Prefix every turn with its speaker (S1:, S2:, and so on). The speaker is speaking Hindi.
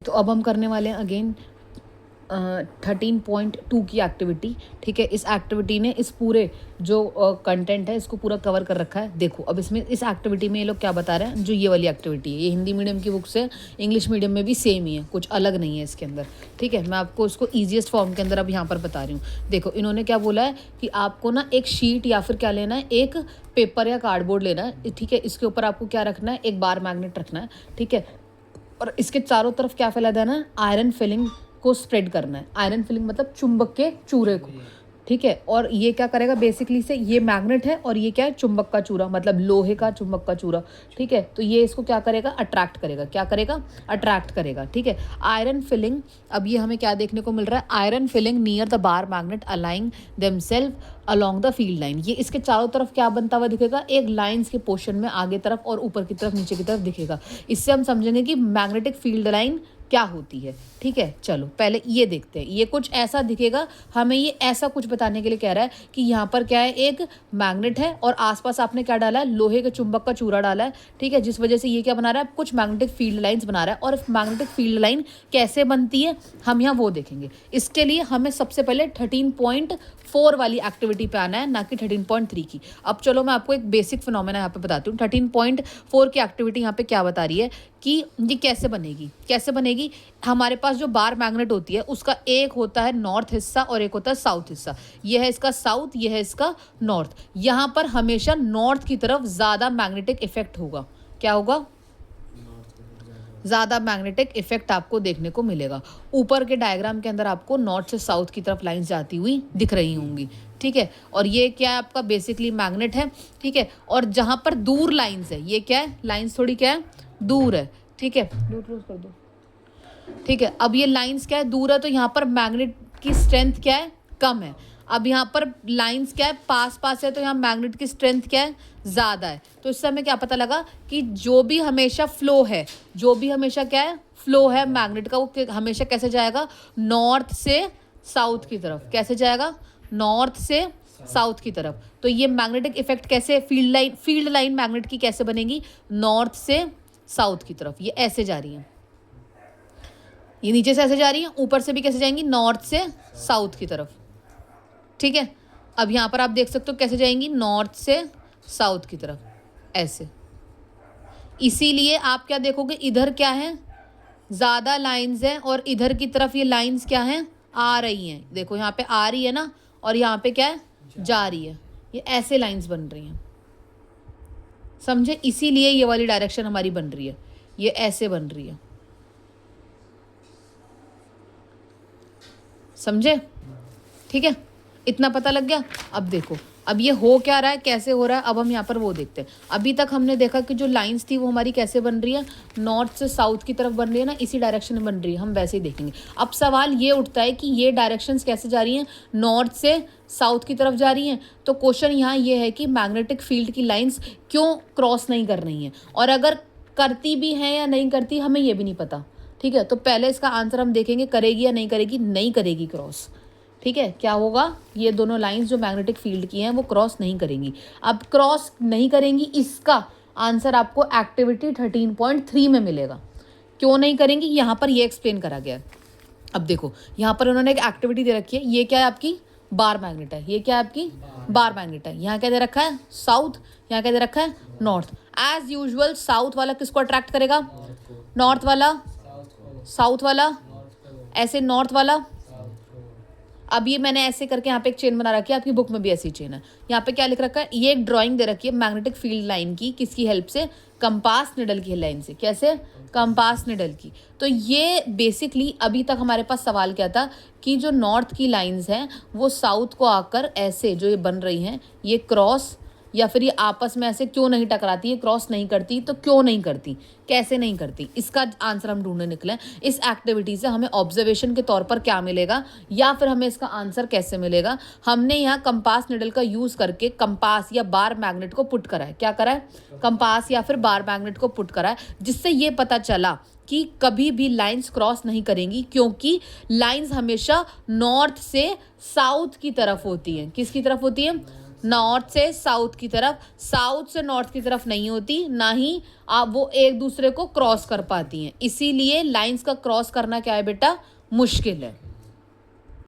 S1: तो अब हम करने वाले हैं अगेन 13.2 की एक्टिविटी। ठीक है, इस एक्टिविटी ने इस पूरे जो कंटेंट है इसको पूरा कवर कर रखा है। देखो अब इसमें इस एक्टिविटी में ये लोग क्या बता रहे हैं, जो ये वाली एक्टिविटी है ये हिंदी मीडियम की बुक से, इंग्लिश मीडियम में भी सेम ही है, कुछ अलग नहीं है इसके अंदर। ठीक है, मैं आपको इसको ईजिएस्ट फॉर्म के अंदर अब यहाँ पर बता रही हूँ। देखो इन्होंने क्या बोला है कि आपको ना एक शीट या फिर क्या लेना है, एक पेपर या कार्डबोर्ड लेना है। ठीक है, इसके ऊपर आपको क्या रखना है, एक बार मैग्नेट रखना है। ठीक है, और इसके चारों तरफ क्या फैला देना है, आयरन फिलिंग को स्प्रेड करना है। आयरन फिलिंग मतलब चुंबक के चूरे को। ठीक है, और ये क्या करेगा बेसिकली से, ये मैग्नेट है और ये क्या है, चुंबक का चूरा, मतलब लोहे का चुंबक का चूरा। ठीक है, तो ये इसको क्या करेगा, अट्रैक्ट करेगा। क्या करेगा, अट्रैक्ट करेगा। ठीक है, आयरन फिलिंग, अब ये हमें क्या देखने को मिल रहा है, iron filing near the bar magnet aligning themselves along the field line. ये इसके चारों तरफ क्या बनता हुआ दिखेगा, एक लाइंस के पोर्शन में आगे तरफ और ऊपर की तरफ नीचे की तरफ दिखेगा। इससे हम समझेंगे कि मैग्नेटिक फील्ड लाइन क्या होती है। ठीक है, चलो पहले ये देखते हैं। ये कुछ ऐसा दिखेगा, हमें ये ऐसा कुछ बताने के लिए कह रहा है कि यहाँ पर क्या है, एक मैग्नेट है और आसपास आपने क्या डाला है, लोहे के चुंबक का चूरा डाला है। ठीक है, जिस वजह से ये क्या बना रहा है, कुछ मैग्नेटिक फील्ड लाइंस बना रहा है। और मैग्नेटिक फील्ड लाइन कैसे बनती है हम यहाँ वो देखेंगे। इसके लिए हमें सबसे पहले 13.4 वाली एक्टिविटी पे आना है, ना कि 13.3 की। अब चलो मैं आपको एक बेसिक फिनोमेना यहाँ पे बताती हूँ। 13.4 की एक्टिविटी यहाँ पे क्या बता रही है कि ये कैसे बनेगी। कैसे बनेगी, हमारे पास जो बार मैग्नेट होती है उसका एक होता है नॉर्थ हिस्सा और एक होता है साउथ हिस्सा। ये है इसका साउथ, ये है इसका नॉर्थ। यहाँ पर हमेशा नॉर्थ की तरफ ज़्यादा मैग्नेटिक इफेक्ट होगा। क्या होगा, ज़्यादा मैग्नेटिक इफेक्ट आपको देखने को मिलेगा। ऊपर के डायग्राम के अंदर आपको नॉर्थ से साउथ की तरफ लाइंस जाती हुई दिख रही होंगी। ठीक है, और ये क्या है, आपका बेसिकली मैग्नेट है। ठीक है, और जहाँ पर दूर लाइंस है, ये क्या है, लाइंस थोड़ी क्या है, दूर है। ठीक है, दूर क्लोज कर दो। ठीक है, अब ये लाइंस क्या है, दूर है, तो यहाँ पर मैग्नेट की स्ट्रेंथ क्या है, कम है। अब यहाँ पर लाइंस क्या है, पास पास है, तो यहाँ मैग्नेट की स्ट्रेंथ क्या है, ज़्यादा है। तो इससे हमें क्या पता लगा कि जो भी हमेशा फ्लो है, जो भी हमेशा क्या है, फ्लो है मैग्नेट का, वो हमेशा कैसे जाएगा, नॉर्थ से साउथ की तरफ। कैसे जाएगा, नॉर्थ से साउथ की तरफ। तो ये मैग्नेटिक इफेक्ट कैसे, फील्ड लाइन मैग्नेट की कैसे बनेगी, नॉर्थ से साउथ की तरफ। ये ऐसे जा रही है, ये नीचे से ऐसे जा रही है, ऊपर से भी कैसे जाएंगी, नॉर्थ से साउथ की तरफ। ठीक है, अब यहाँ पर आप देख सकते हो कैसे जाएंगी, नॉर्थ से साउथ की तरफ, ऐसे। इसीलिए आप क्या देखोगे, इधर क्या है, ज़्यादा लाइंस हैं और इधर की तरफ ये लाइंस क्या हैं, आ रही हैं। देखो यहाँ पे आ रही है ना, और यहाँ पे क्या है, जा रही है। ये ऐसे लाइंस बन रही हैं, समझे। इसीलिए ये वाली डायरेक्शन हमारी बन रही है, ये ऐसे बन रही है, समझे। ठीक है, इतना पता लग गया। अब देखो, अब ये हो क्या रहा है, कैसे हो रहा है, अब हम यहाँ पर वो देखते हैं। अभी तक हमने देखा कि जो लाइंस थी वो हमारी कैसे बन रही है, नॉर्थ से साउथ की तरफ बन रही है ना, इसी डायरेक्शन में बन रही है, हम वैसे ही देखेंगे। अब सवाल ये उठता है कि ये डायरेक्शंस कैसे जा रही हैं, नॉर्थ से साउथ की तरफ जा रही हैं। तो क्वेश्चन यहाँ ये है कि मैग्नेटिक फील्ड की लाइन्स क्यों क्रॉस नहीं कर रही हैं, और अगर करती भी हैं या नहीं करती, हमें ये भी नहीं पता। ठीक है, तो पहले इसका आंसर हम देखेंगे, करेगी या नहीं करेगी। नहीं करेगी क्रॉस। ठीक है, क्या होगा, ये दोनों लाइंस जो मैग्नेटिक फील्ड की हैं वो क्रॉस नहीं करेंगी। अब क्रॉस नहीं करेंगी, इसका आंसर आपको एक्टिविटी 13.3 में मिलेगा। क्यों नहीं करेंगी, यहाँ पर ये एक्सप्लेन करा गया है। अब देखो यहाँ पर उन्होंने एक एक्टिविटी दे रखी है, ये क्या है आपकी, बार मैग्नेट है। ये क्या है आपकी, बार मैग्नेट है। यहाँ क्या दे रखा है, साउथ, यहाँ क्या दे रखा है, नॉर्थ। एज यूजुअल साउथ वाला किसको अट्रैक्ट करेगा, नॉर्थ वाला, साउथ वाला, ऐसे नॉर्थ वाला। अब ये मैंने ऐसे करके यहाँ पे एक चेन बना रखी है, आपकी बुक में भी ऐसी चेन है। यहाँ पे क्या लिख रखा है, ये एक ड्राइंग दे रखी है मैग्नेटिक फील्ड लाइन की, किसकी हेल्प से, कंपास निडल की लाइन से। कैसे, कंपास निडल की। तो ये बेसिकली अभी तक हमारे पास सवाल क्या था कि जो नॉर्थ की लाइंस हैं वो साउथ को आकर ऐसे जो ये बन रही हैं, ये क्रॉस या फिर ये आपस में ऐसे क्यों नहीं टकराती, ये क्रॉस नहीं करती, तो क्यों नहीं करती, कैसे नहीं करती, इसका आंसर हम ढूंढने निकले। इस एक्टिविटी से हमें ऑब्जर्वेशन के तौर पर क्या मिलेगा, या फिर हमें इसका आंसर कैसे मिलेगा। हमने यहाँ कंपास निडल का यूज़ करके कंपास या बार मैग्नेट को पुट करा है। क्या करा है, कंपास या फिर बार मैग्नेट को पुट करा है, जिससे ये पता चला कि कभी भी लाइंस क्रॉस नहीं करेंगी, क्योंकि लाइंस हमेशा नॉर्थ से साउथ की तरफ होती हैं। किसकी तरफ होती है, नॉर्थ से साउथ की तरफ, साउथ से नॉर्थ की तरफ नहीं होती, ना ही आप वो एक दूसरे को क्रॉस कर पाती हैं। इसीलिए लाइंस का क्रॉस करना क्या है बेटा, मुश्किल है।